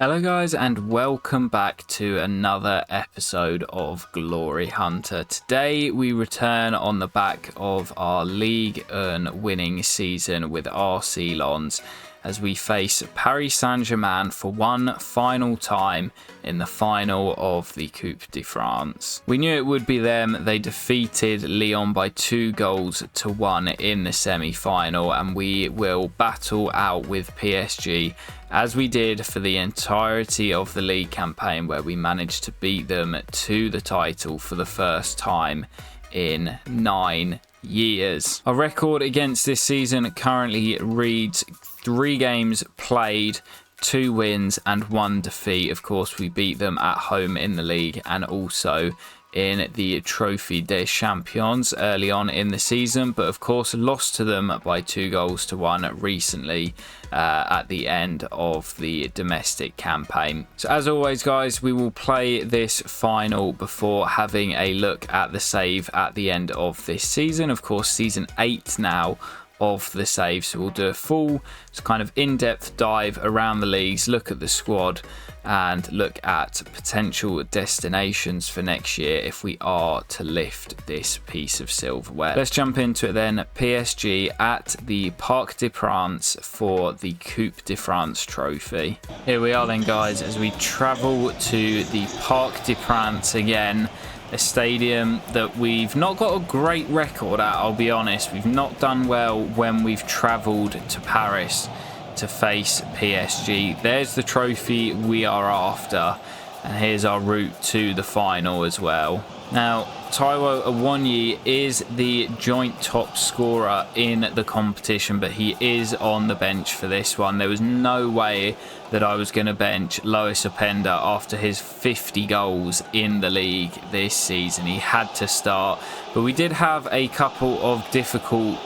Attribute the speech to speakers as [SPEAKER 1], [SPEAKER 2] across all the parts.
[SPEAKER 1] Hello guys and welcome back to another episode of Glory Hunter. Today we return on the back of our Ligue 1 winning season with RC Lens as we face Paris Saint-Germain for one final time in the final of the Coupe de France. We knew it would be them. They defeated Lyon by 2-1 in the semi-final, and we will battle out with PSG as we did for the entirety of the league campaign, where we managed to beat them to the title for the first time in 9 years. Our record against this season currently reads 3 games played, 2 wins and 1 defeat. Of course, we beat them at home in the league and also in the Trophy des Champions early on in the season, but of course lost to them by 2-1 recently at the end of the domestic campaign. So as always guys, we will play this final before having a look at the save at the end of this season. Of course, season 8 now of the save, so we'll do a full kind of in-depth dive around the leagues, look at the squad and look at potential destinations for next year if we are to lift this piece of silverware. Let's jump into it then. PSG at the Parc des Princes for the Coupe de France trophy. Here we are then guys, as we travel to the Parc des Princes again. A stadium that we've not got a great record at, I'll be honest. We've not done well when we've travelled to Paris to face PSG. There's the trophy we are after, and here's our route to the final as well. Now, Taiwo Awoniyi is the joint top scorer in the competition, but he is on the bench for this one. There was no way that I was going to bench Lois Openda after his 50 goals in the league this season. He had to start, but we did have a couple of difficult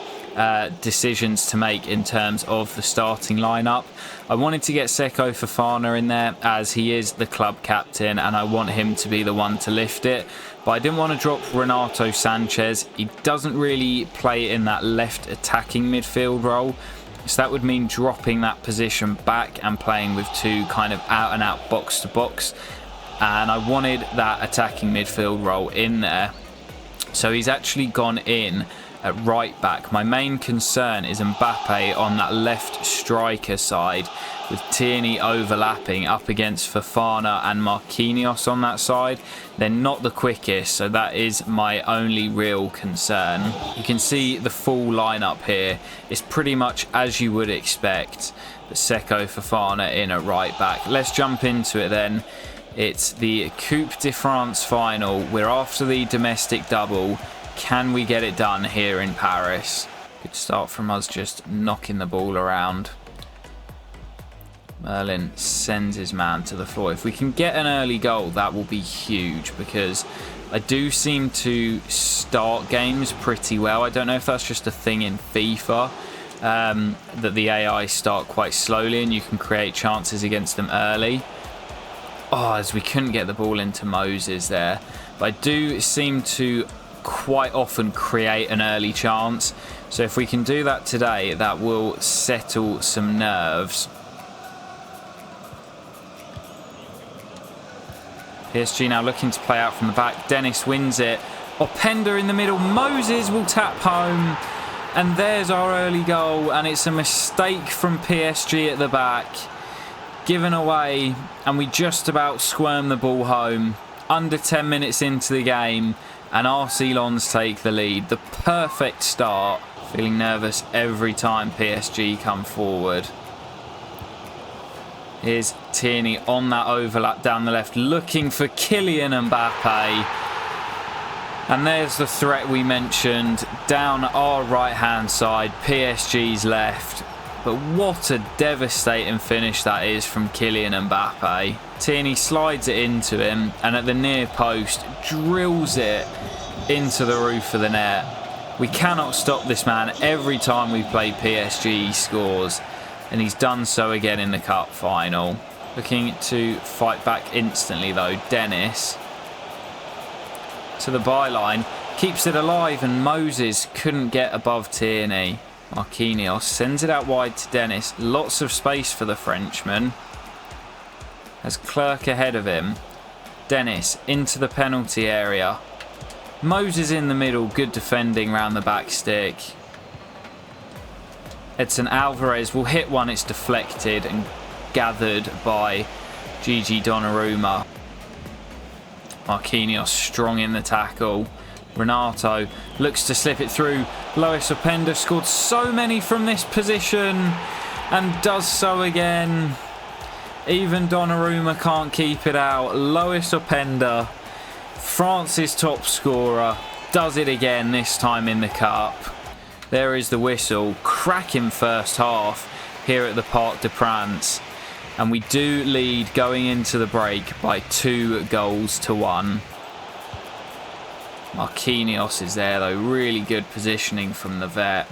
[SPEAKER 1] decisions to make in terms of the starting lineup. I wanted to get Seko Fofana in there as he is the club captain and I want him to be the one to lift it, but I didn't want to drop Renato Sanchez. He doesn't really play in that left attacking midfield role, so that would mean dropping that position back and playing with 2 kind of out and out box to box, and I wanted that attacking midfield role in there, so he's actually gone in at right back. My main concern is Mbappe on that left striker side, with Tierney overlapping up against Fofana and Marquinhos on that side. They're not the quickest, so that is my only real concern. You can see the full lineup here. It's pretty much as you would expect. The Seko Fofana in at right back. Let's jump into it then. It's the Coupe de France final. We're after the domestic double. Can we get it done here in Paris? Good start from us, just knocking the ball around. Merlin sends his man to the floor. If we can get an early goal, that will be huge, because I do seem to start games pretty well. I don't know if that's just a thing in FIFA, that the AI start quite slowly and you can create chances against them early. Oh, as we couldn't get the ball into Moses there. But I do seem to quite often create an early chance, so if we can do that today, that will settle some nerves. PSG now looking to play out from the back. Dennis wins it. Openda in the middle. Moses will tap home, and there's our early goal, and it's a mistake from PSG at the back, given away, and we just about squirm the ball home. Under 10 minutes into the game, and RC Lens take the lead. The perfect start. Feeling nervous every time PSG come forward. Here's Tierney on that overlap down the left, looking for Kylian Mbappe. And there's the threat we mentioned, down our right-hand side, PSG's left. But what a devastating finish that is from Kylian Mbappe. Tierney slides it into him, and at the near post, drills it into the roof of the net. We cannot stop this man. Every time we play PSG, he scores, and he's done so again in the cup final. Looking to fight back instantly though, Dennis to the byline, keeps it alive, and Moses couldn't get above Tierney. Marquinhos sends it out wide to Dennis. Lots of space for the Frenchman. Has Clerk ahead of him. Dennis into the penalty area. Moses in the middle, good defending round the back stick. Edson Alvarez will hit one, it's deflected and gathered by Gigi Donnarumma. Marquinhos strong in the tackle. Renato looks to slip it through. Lois Openda scored so many from this position and does so again. Even Donnarumma can't keep it out. Lois Openda, France's top scorer, does it again, this time in the Cup. There is the whistle. Cracking first half here at the Parc des Princes. And we do lead going into the break by 2-1. Marquinhos is there though. Really good positioning from the vet.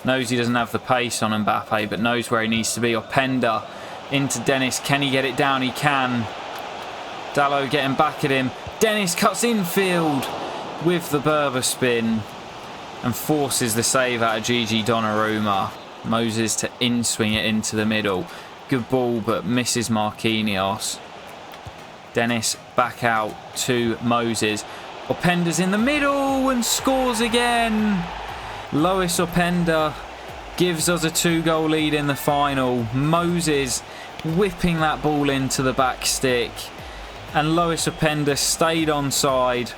[SPEAKER 1] Knows he doesn't have the pace on Mbappe, but knows where he needs to be. Openda into Dennis. Can he get it down? He can. Dalot getting back at him. Dennis cuts infield with the Berber spin and forces the save out of Gigi Donnarumma. Moses to in-swing it into the middle. Good ball, but misses Marquinhos. Dennis back out to Moses. Openda's in the middle and scores again. Lois Openda gives us a 2-goal lead in the final. Moses whipping that ball into the back stick. And Lois Openda stayed onside.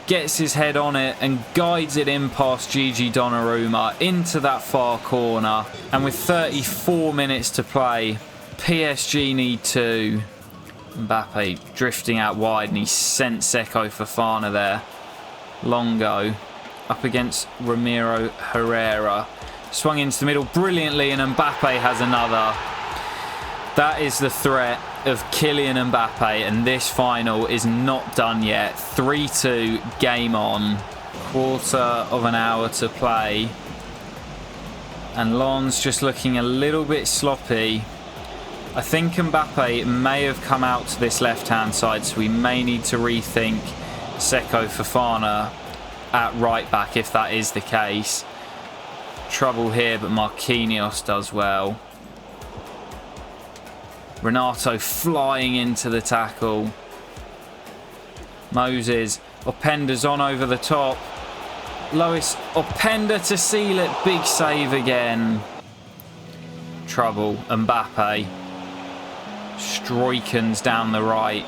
[SPEAKER 1] Gets his head on it and guides it in past Gigi Donnarumma into that far corner. And with 34 minutes to play, PSG need 2. Mbappe drifting out wide and he sent Seko Fofana there. Longo up against Ramiro Herrera. Swung into the middle brilliantly and Mbappe has another. That is the threat of Kylian Mbappe, and this final is not done yet. 3-2, game on. Quarter of an hour to play. And Lens just looking a little bit sloppy. I think Mbappe may have come out to this left-hand side, so we may need to rethink Seko Fofana at right back if that is the case. Trouble here, but Marquinhos does well. Renato flying into the tackle. Moses. Openda's on over the top. Lois Openda to seal it. Big save again. Trouble. Mbappe. Stroikens down the right.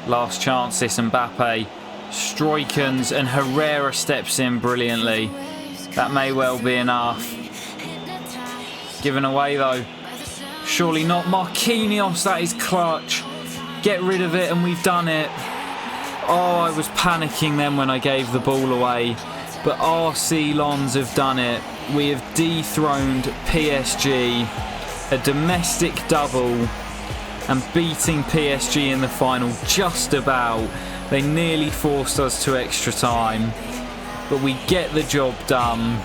[SPEAKER 1] Last chance this Mbappe. Stroikens and Herrera steps in brilliantly. That may well be enough. Given away though. Surely not. Marquinhos, that is clutch. Get rid of it and we've done it. Oh, I was panicking then when I gave the ball away. But RC Lens have done it. We have dethroned PSG. A domestic double. And beating PSG in the final just about. They nearly forced us to extra time. But we get the job done.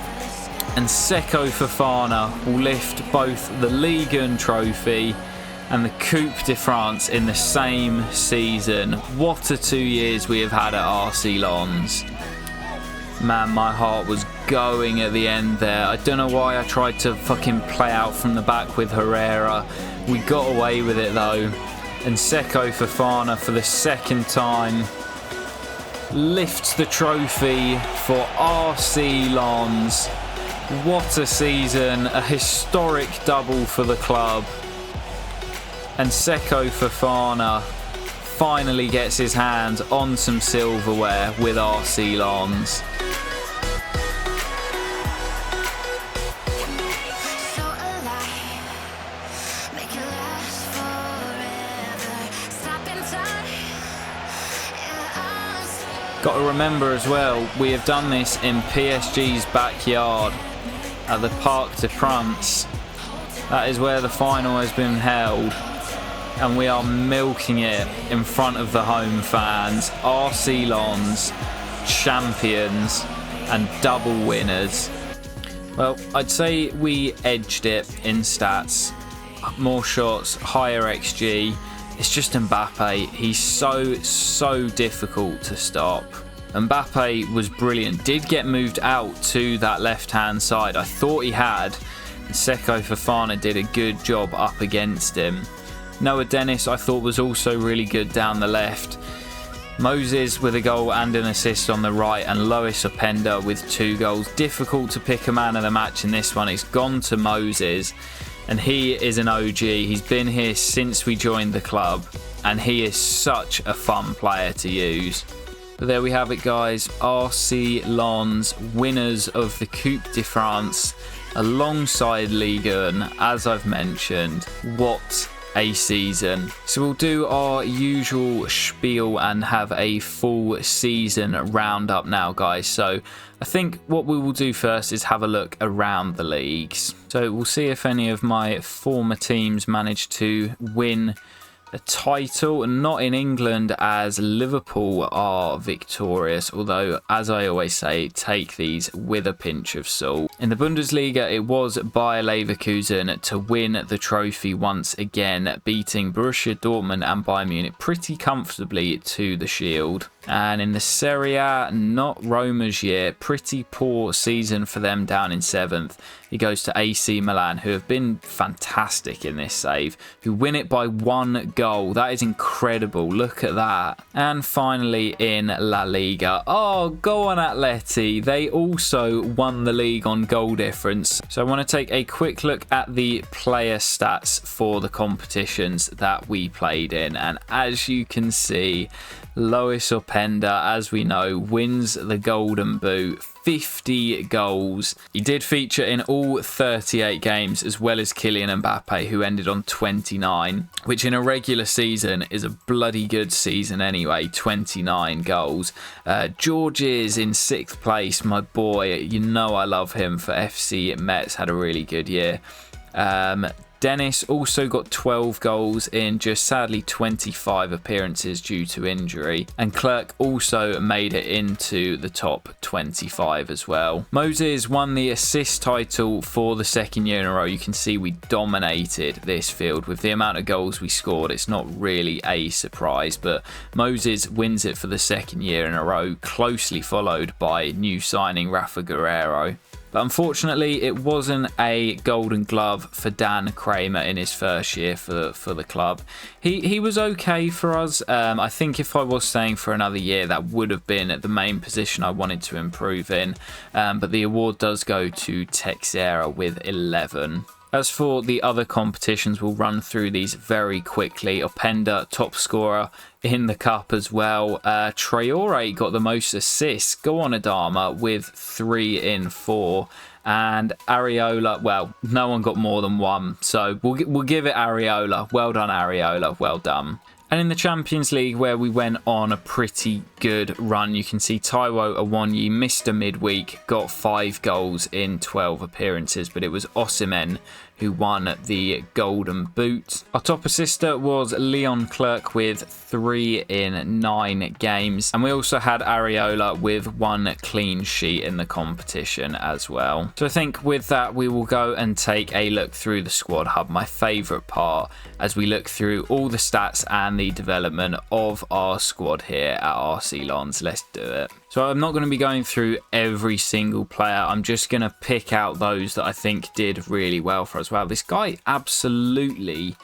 [SPEAKER 1] And Seko Fofana will lift both the Ligue 1 trophy and the Coupe de France in the same season. What a 2 years we have had at RC Lens. Man, my heart was going at the end there. I don't know why I tried to fucking play out from the back with Herrera. We got away with it though. And Seko Fofana for the second time lifts the trophy for RC Lens. What a season, a historic double for the club. And Seko Fofana finally gets his hands on some silverware with RC Lens. Got to remember as well, we have done this in PSG's backyard at the Parc des Princes. That is where the final has been held, and we are milking it in front of the home fans. RC Lens, champions and double winners. Well, I'd say we edged it in stats. More shots, higher XG. It's just Mbappe. He's so difficult to stop. Mbappe was brilliant. Did get moved out to that left-hand side. I thought he had. And Seko Fofana did a good job up against him. Noah Dennis I thought was also really good down the left. Moses with a goal and an assist on the right, and Lois Openda with 2 goals. Difficult to pick a man of the match in this one. It's gone to Moses, and he is an OG. He's been here since we joined the club, and he is such a fun player to use. But there we have it, guys. RC Lens, winners of the Coupe de France alongside Ligue 1, as I've mentioned. What a season. So we'll do our usual spiel and have a full season roundup now, guys. So I think what we will do first is have a look around the leagues. So we'll see if any of my former teams managed to win a title, not in England, as Liverpool are victorious, although as I always say, take these with a pinch of salt. In the Bundesliga, it was Bayer Leverkusen to win the trophy once again, beating Borussia Dortmund and Bayern Munich pretty comfortably to the shield. And in the Serie A, not Roma's year, pretty poor season for them down in 7th. He goes to AC Milan, who have been fantastic in this save, who win it by 1 goal. That is incredible. Look at that. And finally in La Liga. Oh, go on Atleti. They also won the league on goal difference. So I want to take a quick look at the player stats for the competitions that we played in. And as you can see, Lois Openda, as we know, wins the Golden Boot. 50 goals. He did feature in all 38 games, as well as Kylian Mbappe, who ended on 29, which in a regular season is a bloody good season anyway. 29 goals. George is in 6th place, my boy. You know I love him for FC Metz. Had a really good year. Dennis also got 12 goals in just sadly 25 appearances due to injury, and Clerk also made it into the top 25 as well. Moses won the assist title for the 2nd year in a row. You can see we dominated this field with the amount of goals we scored. It's not really a surprise, but Moses wins it for the 2nd year in a row, closely followed by new signing Rafa Guerreiro. But unfortunately, it wasn't a golden glove for Dan Kramer in his first year for the club. He was okay for us. I think if I was staying for another year, that would have been the main position I wanted to improve in. But the award does go to Texera with 11. As for the other competitions, we'll run through these very quickly. Openda, top scorer in the cup as well. Traore got the most assists. Go on Adama with 3 in 4. And Areola, well, no one got more than 1. So we'll give it Areola. Well done, Areola. Well done. And in the Champions League, where we went on a pretty good run, you can see Taiwo Awoniyi missed a midweek, got 5 goals in 12 appearances, but it was Osimhen who won the Golden Boot. Our top assister was Leon Clerk with 3 in 9 games. And we also had Areola with 1 clean sheet in the competition as well. So I think with that, we will go and take a look through the squad hub, my favourite part, as we look through all the stats and the development of our squad here at RC Lens. Let's do it. So I'm not going to be going through every single player. I'm just going to pick out those that I think did really well for us. Wow, this guy absolutely...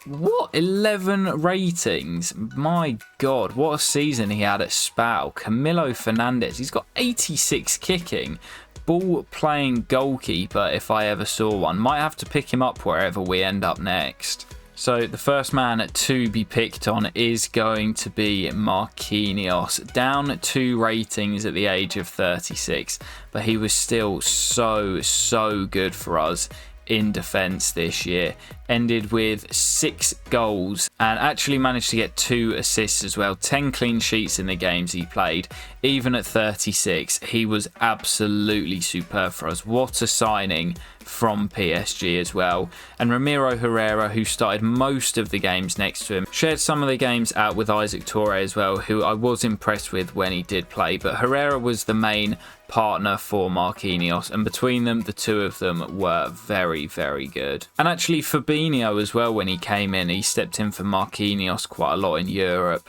[SPEAKER 1] What? 11 ratings? My God, what a season he had at Spal. Camilo Fernandez, he's got 86 kicking. Ball playing goalkeeper if I ever saw one. Might have to pick him up wherever we end up next. So the first man to be picked on is going to be Marquinhos. Down 2 ratings at the age of 36, but he was still so good for us in defence this year. Ended with 6 goals and actually managed to get 2 assists as well. 10 clean sheets in the games he played. Even at 36, he was absolutely superb for us. What a signing from PSG as well. And Ramiro Herrera, who started most of the games next to him, shared some of the games out with Isaac Toure as well, who I was impressed with when he did play. But Herrera was the main partner for Marquinhos, and between them, the two of them were very good. And actually Fabinho as well, when he came in, he stepped in for Marquinhos quite a lot in Europe.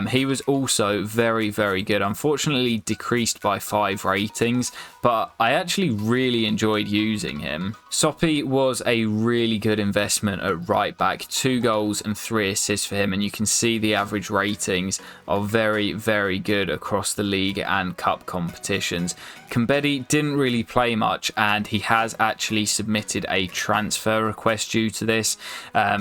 [SPEAKER 1] He was also very, very good. Unfortunately, decreased by 5 ratings, but I actually really enjoyed using him. Soppy was a really good investment at right back. 2 goals and 3 assists for him, and you can see the average ratings are very, very good across the league and cup competitions. Kambedi didn't really play much, and he has actually submitted a transfer request due to this.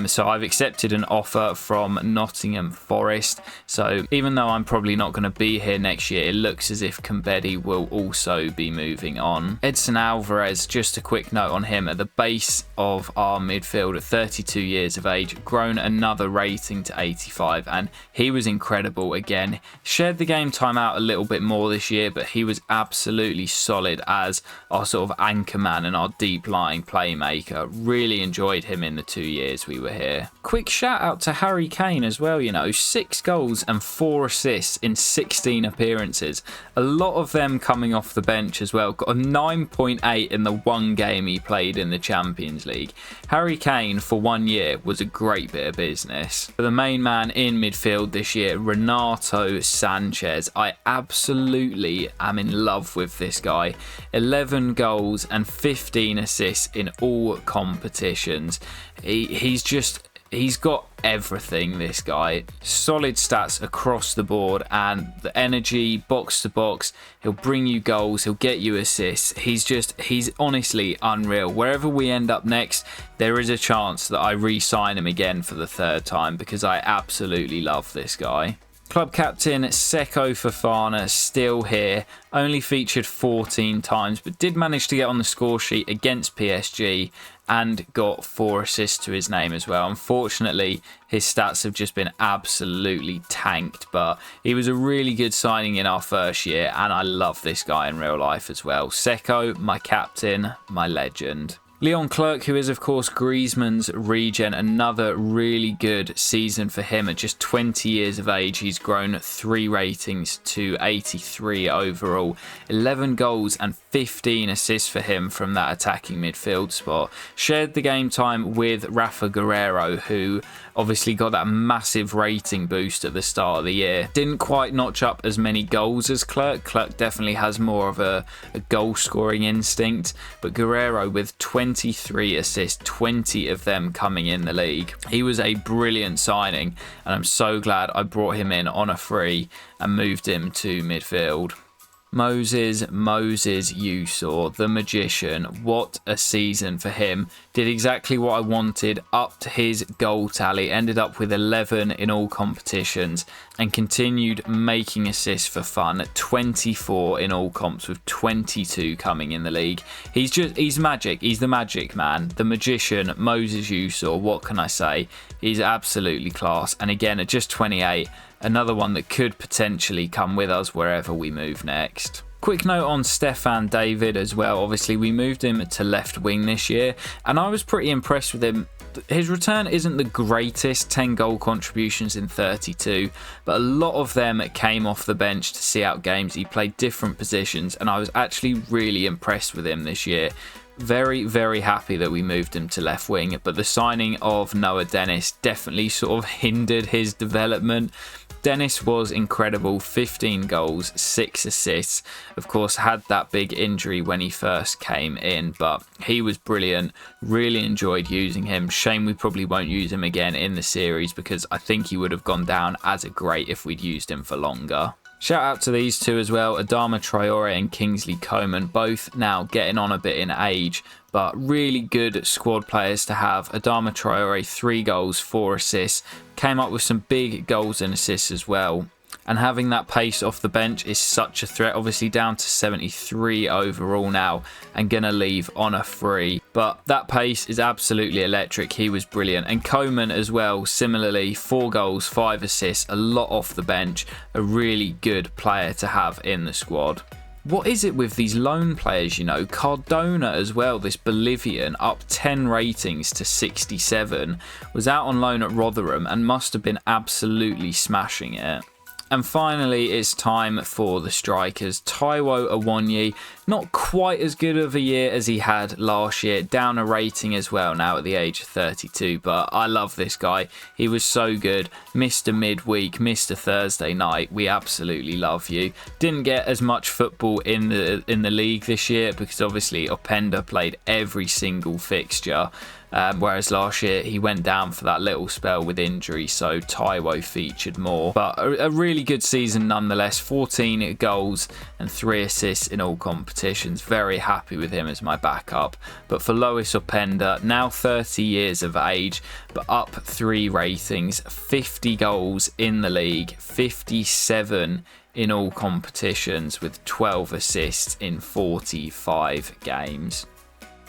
[SPEAKER 1] So I've accepted an offer from Nottingham Forest. So even though I'm probably not going to be here next year, it looks as if Kambedi will also be moving on. Edson Alvarez, just a quick note on him, at the base of our midfield at 32 years of age, grown another rating to 85, and he was incredible again. Shared the game time out a little bit more this year, but he was absolutely solid as our sort of anchor man and our deep lying playmaker. Really enjoyed him in the 2 years we were here. Quick shout out to Harry Kane as well, 6 goals and 4 assists in 16 appearances. A lot of them coming off the bench as well. Got a 9.8 in the 1 game he played in the Champions League. Harry Kane for 1 year was a great bit of business. For the main man in midfield this year, Renato Sanchez. I absolutely am in love with this guy. 11 goals and 15 assists in all competitions. He's got everything, this guy. Solid stats across the board, and the energy, box to box. He'll bring you goals, he'll get you assists. He's honestly unreal. Wherever we end up next, there is a chance that I re-sign him again for the 3rd time, because I absolutely love this guy. Club captain Seko Fofana still here, only featured 14 times, but did manage to get on the score sheet against PSG and got 4 assists to his name as well. Unfortunately, his stats have just been absolutely tanked, but he was a really good signing in our first year, and I love this guy in real life as well. Seko, my captain, my legend. Leon Clerc, who is of course Griezmann's regen, another really good season for him. At just 20 years of age, he's grown 3 ratings to 83 overall. 11 goals and 15 assists for him from that attacking midfield spot. Shared the game time with Rafa Guerreiro, who obviously got that massive rating boost at the start of the year. Didn't quite notch up as many goals as Clerc. Clerc definitely has more of a goal scoring instinct, but Guerreiro with 23 assists, 20 of them coming in the league. He was a brilliant signing, and I'm so glad I brought him in on a free and moved him to midfield. Moses Usor, the magician. What a season for him. Did exactly what I wanted, upped his goal tally, ended up with 11 in all competitions, and continued making assists for fun. 24 in all comps, with 22 coming in the league. He's magic. He's the magic man, the magician, Moses Usor. What can I say? He's absolutely class. And again, at just 28, another one that could potentially come with us wherever we move next. Quick note on Stefan David as well. Obviously, we moved him to left wing this year, and I was pretty impressed with him. His return isn't the greatest, 10 goal contributions in 32, but a lot of them came off the bench to see out games. He played different positions, and I was actually really impressed with him this year. Very, very happy that we moved him to left wing, but the signing of Noah Dennis definitely sort of hindered his development. Dennis was incredible, 15 goals, 6 assists. Of course, had that big injury when he first came in, but he was brilliant. Really enjoyed using him. Shame we probably won't use him again in the series, because I think he would have gone down as a great if we'd used him for longer. Shout out to these two as well, Adama Traore and Kingsley Coman, both now getting on a bit in age, but really good squad players to have. Adama Traore, 3 goals, 4 assists, came up with some big goals and assists as well. And having that pace off the bench is such a threat. Obviously down to 73 overall now and going to leave on a free. But that pace is absolutely electric. He was brilliant. And Coman as well, similarly, 4 goals, 5 assists, a lot off the bench. A really good player to have in the squad. What is it with these loan players, Cardona as well, this Bolivian, up 10 ratings to 67. Was out on loan at Rotherham and must have been absolutely smashing it. And finally, it's time for the strikers. Taiwo Awoniyi, Not quite as good of a year as he had last year. Down a rating as well now at the age of 32. But I love this guy. He was so good. Mr. Midweek, Mr. Thursday night. We absolutely love you. Didn't get as much football in the league this year because obviously Openda played every single fixture. Whereas last year he went down for that little spell with injury, so Taiwo featured more. But a really good season nonetheless. 14 goals and 3 assists in all competitions. Very happy with him as my backup. But for Lois Openda, now 30 years of age, but up 3 ratings, 50 goals in the league, 57 in all competitions with 12 assists in 45 games.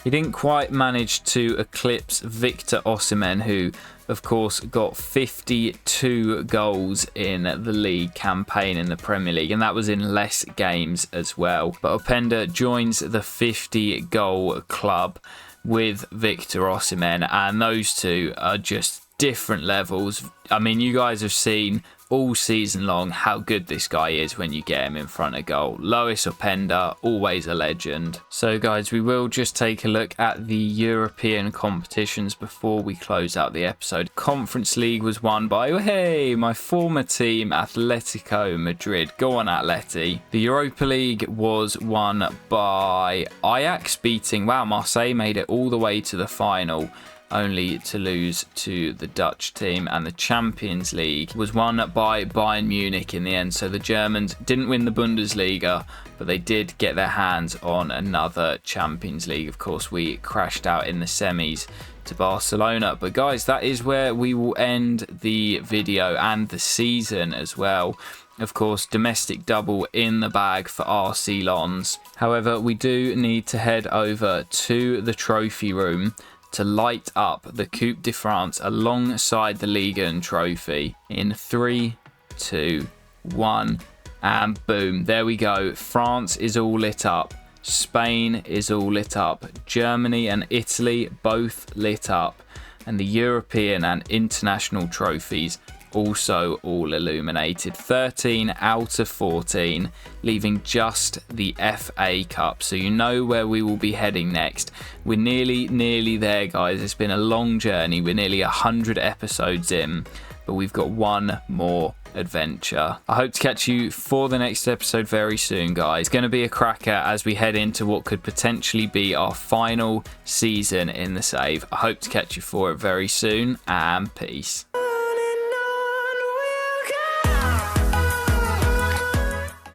[SPEAKER 1] He didn't quite manage to eclipse Victor Osimhen, who of course got 52 goals in the league campaign in the Premier League, and that was in less games as well. But Openda joins the 50 goal club with Victor Osimhen, and those two are just different levels. I mean, you guys have seen all season long how good this guy is when you get him in front of goal. Lois Openda, always a legend. So guys, we will just take a look at the European competitions before we close out the episode. Conference League was won by, hey, my former team, Atletico Madrid. Go on, Atleti. The Europa League was won by Ajax, beating, wow, Marseille made it all the way to the final, only to lose to the Dutch team. And the Champions League was won by Bayern Munich in the end. So the Germans didn't win the Bundesliga, but they did get their hands on another Champions League. Of course, we crashed out in the semis to Barcelona. But guys, that is where we will end the video and the season as well. Of course, domestic double in the bag for RC Lens. However, we do need to head over to the trophy room to light up the Coupe de France alongside the Ligue 1 trophy in 3, 2, 1, and boom, there we go. France is all lit up. Spain is all lit up. Germany and Italy both lit up. And the European and international trophies also all illuminated. 13 out of 14, leaving just the FA Cup. So you know where we will be heading next. We're nearly there, guys. It's been a long journey. We're nearly 100 episodes in, but we've got one more adventure. I hope to catch you for the next episode very soon, guys. It's going to be a cracker as we head into what could potentially be our final season in the save. I hope to catch you for it very soon, and peace.